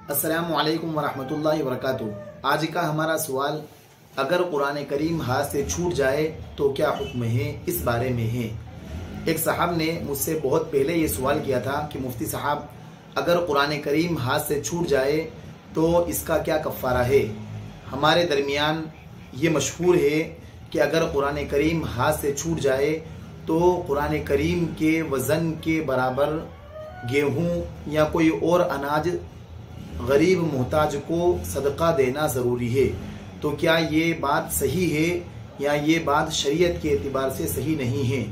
السلام علیکم ورحمۃ اللہ وبرکاتہ۔ آج کا ہمارا سوال، اگر قرآن کریم ہاتھ سے چھوٹ جائے تو کیا حکم ہے، اس بارے میں ہے۔ ایک صاحب نے مجھ سے بہت پہلے یہ سوال کیا تھا کہ مفتی صاحب، اگر قرآن کریم ہاتھ سے چھوٹ جائے تو اس کا کیا کفارہ ہے۔ ہمارے درمیان یہ مشہور ہے کہ اگر قرآن کریم ہاتھ سے چھوٹ جائے تو قرآن کریم کے وزن کے برابر گیہوں یا کوئی اور اناج غریب محتاج کو صدقہ دینا ضروری ہے۔ تو کیا یہ بات صحیح ہے یا یہ بات شریعت کے اعتبار سے صحیح نہیں ہے؟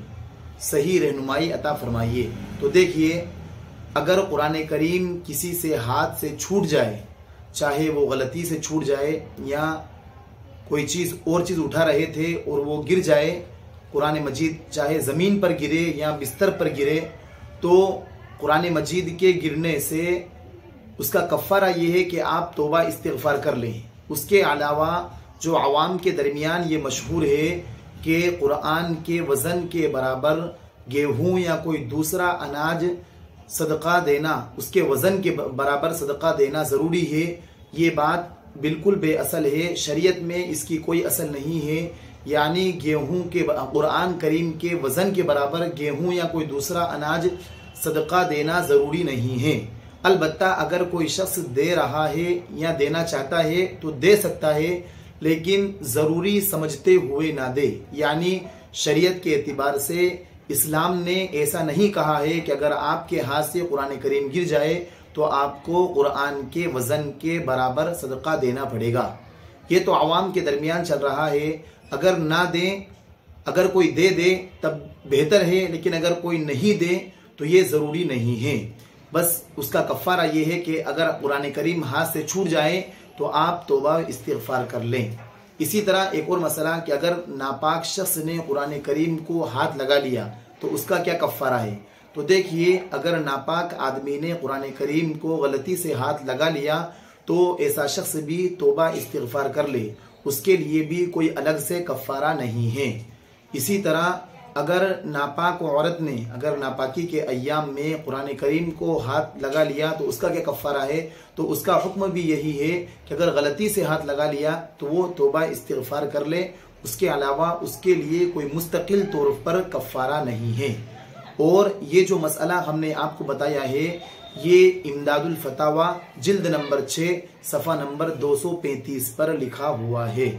صحیح رہنمائی عطا فرمائیے۔ تو دیکھیے، اگر قرآن کریم کسی سے ہاتھ سے چھوٹ جائے، چاہے وہ غلطی سے چھوٹ جائے یا کوئی اور چیز اٹھا رہے تھے اور وہ گر جائے، قرآن مجید چاہے زمین پر گرے یا بستر پر گرے، تو قرآن مجید کے گرنے سے اس کا کفارہ یہ ہے کہ آپ توبہ استغفار کر لیں۔ اس کے علاوہ جو عوام کے درمیان یہ مشہور ہے کہ قرآن کے وزن کے برابر گیہوں یا کوئی دوسرا اناج صدقہ دینا، اس کے وزن کے برابر صدقہ دینا ضروری ہے، یہ بات بالکل بے اصل ہے۔ شریعت میں اس کی کوئی اصل نہیں ہے، یعنی گیہوں کے قرآن کریم کے وزن کے برابر گیہوں یا کوئی دوسرا اناج صدقہ دینا ضروری نہیں ہے۔ البتہ اگر کوئی شخص دے رہا ہے یا دینا چاہتا ہے تو دے سکتا ہے، لیکن ضروری سمجھتے ہوئے نہ دے۔ یعنی شریعت کے اعتبار سے اسلام نے ایسا نہیں کہا ہے کہ اگر آپ کے ہاتھ سے قرآن کریم گر جائے تو آپ کو قرآن کے وزن کے برابر صدقہ دینا پڑے گا۔ یہ تو عوام کے درمیان چل رہا ہے۔ اگر نہ دیں، اگر کوئی دے دے تب بہتر ہے، لیکن اگر کوئی نہیں دے تو یہ ضروری نہیں ہے۔ بس اس کا کفارہ یہ ہے کہ اگر قرآن کریم ہاتھ سے چھوٹ جائے تو آپ توبہ استغفار کر لیں۔ اسی طرح ایک اور مسئلہ کہ اگر ناپاک شخص نے قرآن کریم کو ہاتھ لگا لیا تو اس کا کیا کفارہ ہے۔ تو دیکھیے، اگر ناپاک آدمی نے قرآن کریم کو غلطی سے ہاتھ لگا لیا تو ایسا شخص بھی توبہ استغفار کر لے، اس کے لیے بھی کوئی الگ سے کفارہ نہیں ہے۔ اسی طرح اگر ناپاک عورت نے اگر ناپاکی کے ایام میں قرآن کریم کو ہاتھ لگا لیا تو اس کا کیا کفارہ ہے۔ تو اس کا حکم بھی یہی ہے کہ اگر غلطی سے ہاتھ لگا لیا تو وہ توبہ استغفار کر لے، اس کے علاوہ اس کے لیے کوئی مستقل طور پر کفارہ نہیں ہے۔ اور یہ جو مسئلہ ہم نے آپ کو بتایا ہے، یہ امداد الفتاوی جلد نمبر 6 صفحہ نمبر 235 پر لکھا ہوا ہے۔